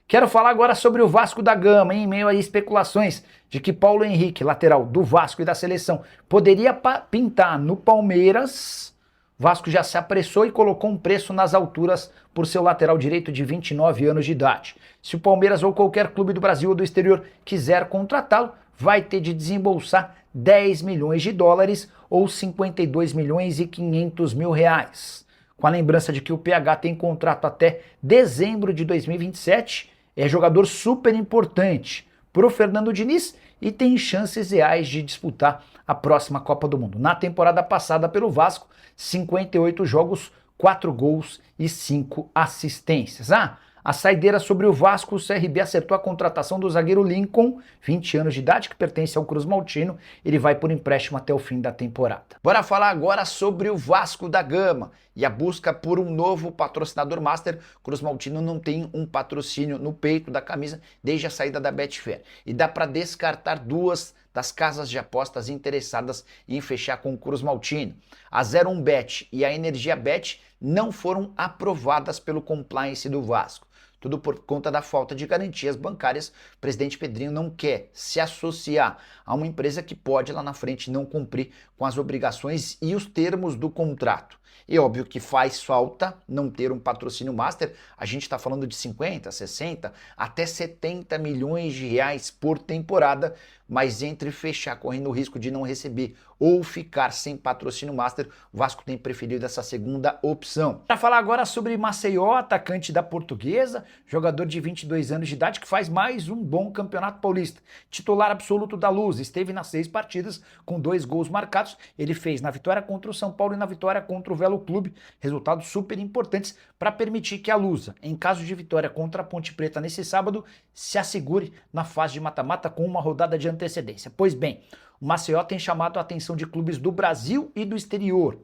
Quero falar agora sobre o Vasco da Gama, em meio a especulações de que Paulo Henrique, lateral do Vasco e da seleção, poderia pintar no Palmeiras. O Vasco já se apressou e colocou um preço nas alturas por seu lateral direito de 29 anos de idade. Se o Palmeiras ou qualquer clube do Brasil ou do exterior quiser contratá-lo, vai ter de desembolsar 10 milhões de dólares ou 52 milhões e 500 mil reais. Com a lembrança de que o PH tem contrato até dezembro de 2027, é jogador super importante para o Fernando Diniz e tem chances reais de disputar a próxima Copa do Mundo. Na temporada passada pelo Vasco, 58 jogos, 4 gols e 5 assistências. A saideira sobre o Vasco, o CRB acertou a contratação do zagueiro Lincoln, 20 anos de idade, que pertence ao Cruz Maltino. Ele vai por empréstimo até o fim da temporada. Bora falar agora sobre o Vasco da Gama e a busca por um novo patrocinador master. Cruz Maltino não tem um patrocínio no peito da camisa desde a saída da Betfair. E dá para descartar duas das casas de apostas interessadas em fechar com o Cruz Maltino. A 01Bet e a Energia Bet não foram aprovadas pelo compliance do Vasco. Tudo por conta da falta de garantias bancárias. O presidente Pedrinho não quer se associar a uma empresa que pode lá na frente não cumprir com as obrigações e os termos do contrato. E óbvio que faz falta não ter um patrocínio master. A gente está falando de 50, 60, até 70 milhões de reais por temporada, mas entre fechar correndo o risco de não receber ou ficar sem patrocínio master, o Vasco tem preferido essa segunda opção. Para falar agora sobre Maceió, atacante da Portuguesa, jogador de 22 anos de idade que faz mais um bom campeonato paulista. Titular absoluto da Luz, esteve nas 6 partidas com 2 gols marcados. Ele fez na vitória contra o São Paulo e na vitória contra o Velo Clube, resultados super importantes para permitir que a Lusa, em caso de vitória contra a Ponte Preta nesse sábado, se assegure na fase de mata-mata com uma rodada de antecedência. Pois bem, o Maceió tem chamado a atenção de clubes do Brasil e do exterior.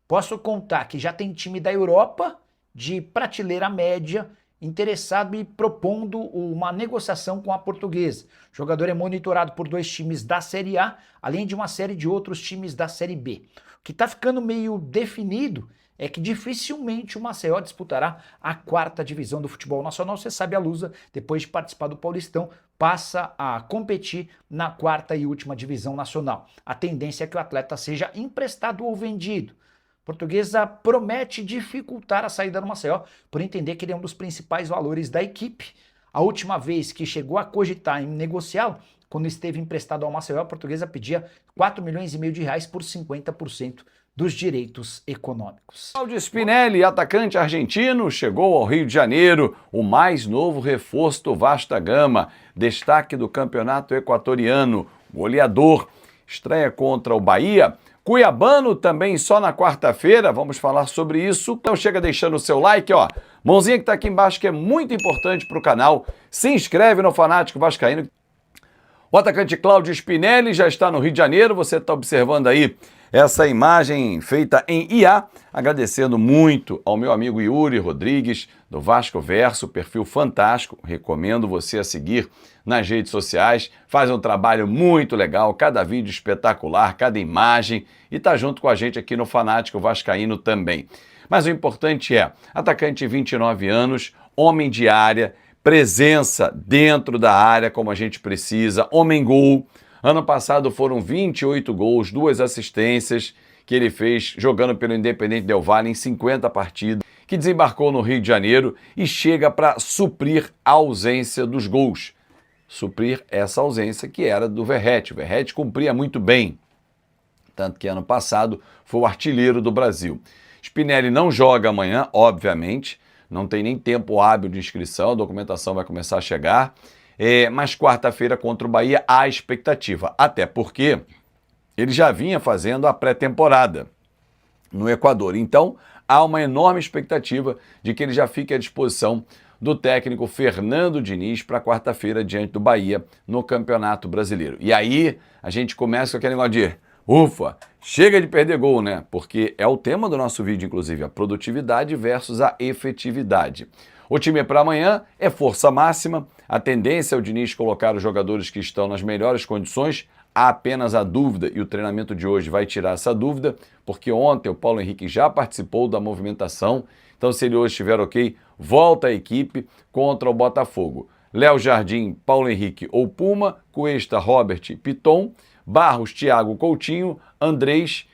Posso contar que já tem time da Europa, de prateleira média, interessado e propondo uma negociação com a Portuguesa. O jogador é monitorado por 2 times da Série A, além de uma série de outros times da Série B. O que está ficando meio definido é que dificilmente o Maceió disputará a 4ª divisão do futebol nacional. Você sabe, a Lusa, depois de participar do Paulistão, passa a competir na 4ª e última divisão nacional. A tendência é que o atleta seja emprestado ou vendido. A Portuguesa promete dificultar a saída do Maceió, por entender que ele é um dos principais valores da equipe. A última vez que chegou a cogitar em negociá-lo, quando esteve emprestado ao Maceió, a Portuguesa pedia 4 milhões e meio de reais por 50% dos direitos econômicos. Claudio Spinelli, atacante argentino, chegou ao Rio de Janeiro, o mais novo reforço do Vasco da Gama, destaque do campeonato equatoriano, goleador, estreia contra o Bahia. Cuiabano também só na quarta-feira, vamos falar sobre isso. Então chega deixando o seu like, ó, mãozinha que tá aqui embaixo que é muito importante para o canal. Se inscreve no Fanático Vascaíno. O atacante Claudio Spinelli já está no Rio de Janeiro, você está observando aí essa imagem feita em IA, agradecendo muito ao meu amigo Yuri Rodrigues, do Vasco Verso, perfil fantástico, recomendo você a seguir nas redes sociais, faz um trabalho muito legal, cada vídeo espetacular, cada imagem, e está junto com a gente aqui no Fanático Vascaíno também. Mas o importante é, atacante de 29 anos, homem de área, presença dentro da área como a gente precisa, homem-gol. Ano passado foram 28 gols, 2 assistências que ele fez jogando pelo Independente Del Valle em 50 partidas, que desembarcou no Rio de Janeiro e chega para suprir a ausência dos gols. Suprir essa ausência que era do Verratti. O Verratti cumpria muito bem, tanto que ano passado foi o artilheiro do Brasil. Spinelli não joga amanhã, obviamente, não tem nem tempo hábil de inscrição, a documentação vai começar a chegar. Mas quarta-feira contra o Bahia há expectativa, até porque ele já vinha fazendo a pré-temporada no Equador. Então, há uma enorme expectativa de que ele já fique à disposição do técnico Fernando Diniz para quarta-feira diante do Bahia no Campeonato Brasileiro. E aí a gente começa com aquele negócio de ufa, chega de perder gol, né? Porque é o tema do nosso vídeo, inclusive, a produtividade versus a efetividade. O time para amanhã é força máxima, a tendência é o Diniz colocar os jogadores que estão nas melhores condições, há apenas a dúvida, e o treinamento de hoje vai tirar essa dúvida, porque ontem o Paulo Henrique já participou da movimentação, então se ele hoje estiver ok, volta a equipe contra o Botafogo. Léo Jardim, Paulo Henrique ou Puma, Cuesta, Robert, Piton, Barros, Thiago, Coutinho, Andrés,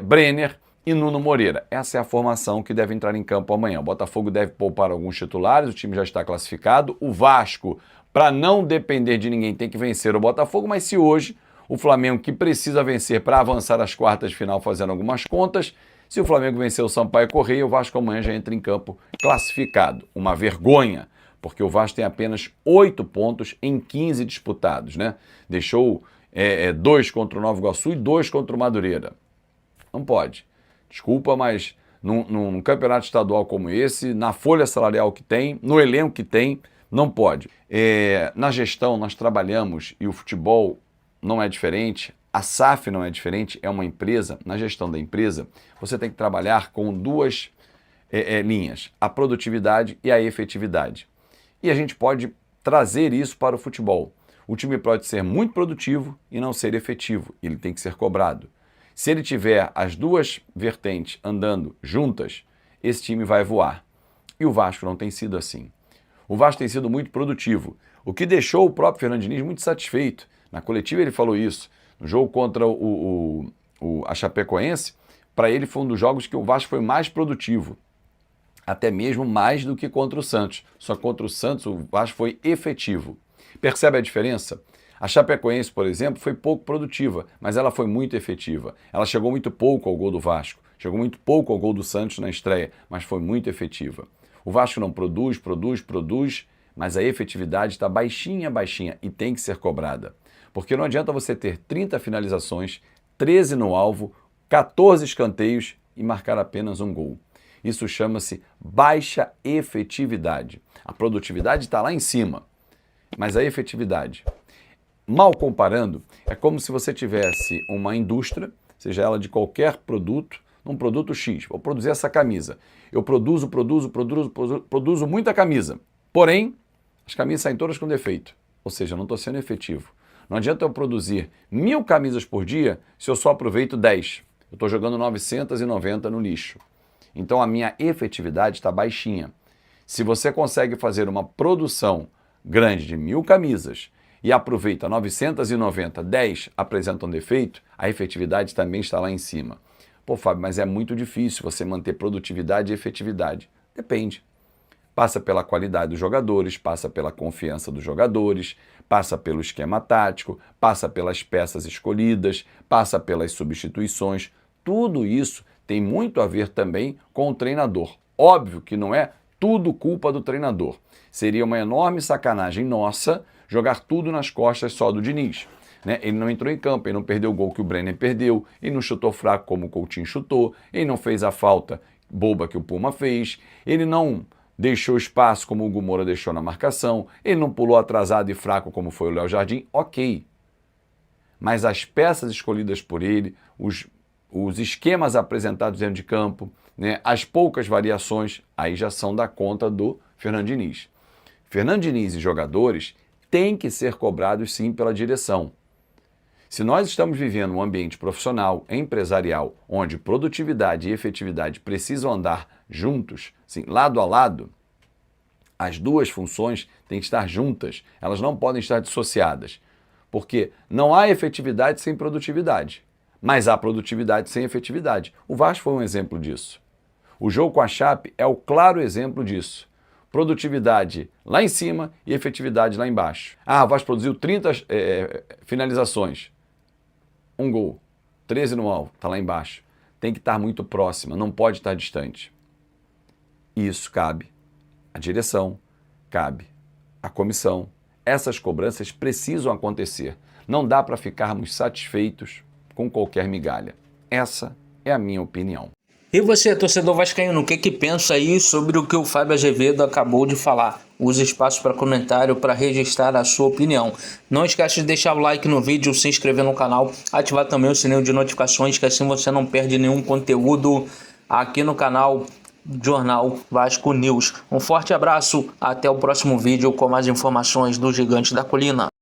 Brenner e Nuno Moreira. Essa é a formação que deve entrar em campo amanhã. O Botafogo deve poupar alguns titulares, o time já está classificado. O Vasco, para não depender de ninguém, tem que vencer o Botafogo, mas se hoje o Flamengo, que precisa vencer para avançar às quartas de final, fazendo algumas contas, se o Flamengo vencer o Sampaio Corrêa, o Vasco amanhã já entra em campo classificado. Uma vergonha, porque o Vasco tem apenas 8 pontos em 15 disputados, né? Deixou 2 contra o Nova Iguaçu e 2 contra o Madureira. Não pode. Desculpa, mas num campeonato estadual como esse, na folha salarial que tem, no elenco que tem, não pode. Na gestão nós trabalhamos, e o futebol não é diferente, a SAF não é diferente, é uma empresa. Na gestão da empresa, você tem que trabalhar com 2 linhas, a produtividade e a efetividade. E a gente pode trazer isso para o futebol. O time pode ser muito produtivo e não ser efetivo, ele tem que ser cobrado. Se ele tiver as 2 vertentes andando juntas, esse time vai voar. E o Vasco não tem sido assim. O Vasco tem sido muito produtivo, o que deixou o próprio Fernando Diniz muito satisfeito. Na coletiva ele falou isso. No jogo contra a Chapecoense, para ele foi um dos jogos que o Vasco foi mais produtivo. Até mesmo mais do que contra o Santos. Só contra o Santos o Vasco foi efetivo. Percebe a diferença? A Chapecoense, por exemplo, foi pouco produtiva, mas ela foi muito efetiva. Ela chegou muito pouco ao gol do Vasco, chegou muito pouco ao gol do Santos na estreia, mas foi muito efetiva. O Vasco não produz, mas a efetividade está baixinha e tem que ser cobrada. Porque não adianta você ter 30 finalizações, 13 no alvo, 14 escanteios e marcar apenas um gol. Isso chama-se baixa efetividade. A produtividade está lá em cima, mas a efetividade, mal comparando, é como se você tivesse uma indústria, seja ela de qualquer produto, um produto X. Vou produzir essa camisa. Eu produzo muita camisa. Porém, as camisas saem todas com defeito. Ou seja, eu não estou sendo efetivo. Não adianta eu produzir 1000 camisas por dia se eu só aproveito 10. Eu estou jogando 990 no lixo. Então a minha efetividade está baixinha. Se você consegue fazer uma produção grande de 1000 camisas e aproveita 990, 10 apresentam defeito, a efetividade também está lá em cima. Pô, Fábio, mas é muito difícil você manter produtividade e efetividade. Depende. Passa pela qualidade dos jogadores, passa pela confiança dos jogadores, passa pelo esquema tático, passa pelas peças escolhidas, passa pelas substituições. Tudo isso tem muito a ver também com o treinador. Óbvio que não é tudo culpa do treinador. Seria uma enorme sacanagem nossa jogar tudo nas costas só do Diniz. Né? Ele não entrou em campo, ele não perdeu o gol que o Brenner perdeu, ele não chutou fraco como o Coutinho chutou, ele não fez a falta boba que o Puma fez, ele não deixou espaço como o Hugo Moura deixou na marcação, ele não pulou atrasado e fraco como foi o Léo Jardim, ok. Mas as peças escolhidas por ele, os esquemas apresentados dentro de campo, né, as poucas variações, aí já são da conta do Fernando Diniz. Fernando Diniz e jogadores têm que ser cobrados sim pela direção. Se nós estamos vivendo um ambiente profissional, empresarial, onde produtividade e efetividade precisam andar juntos, assim, lado a lado, as 2 funções têm que estar juntas, elas não podem estar dissociadas, porque não há efetividade sem produtividade, mas há produtividade sem efetividade. O Vasco foi um exemplo disso. O jogo com a Chape é o claro exemplo disso. Produtividade lá em cima e efetividade lá embaixo. Ah, o Vasco produziu 30 finalizações. 1 gol, 13 no alvo, está lá embaixo. Tem que estar muito próxima, não pode estar distante. E isso cabe à direção, cabe à comissão. Essas cobranças precisam acontecer. Não dá para ficarmos satisfeitos com qualquer migalha. Essa é a minha opinião. E você, torcedor vascaíno, o que pensa aí sobre o que o Fábio Azevedo acabou de falar? Use espaço para comentário para registrar a sua opinião. Não esquece de deixar o like no vídeo, se inscrever no canal, ativar também o sininho de notificações, que assim você não perde nenhum conteúdo aqui no canal Jornal Vasco News. Um forte abraço, até o próximo vídeo com mais informações do Gigante da Colina.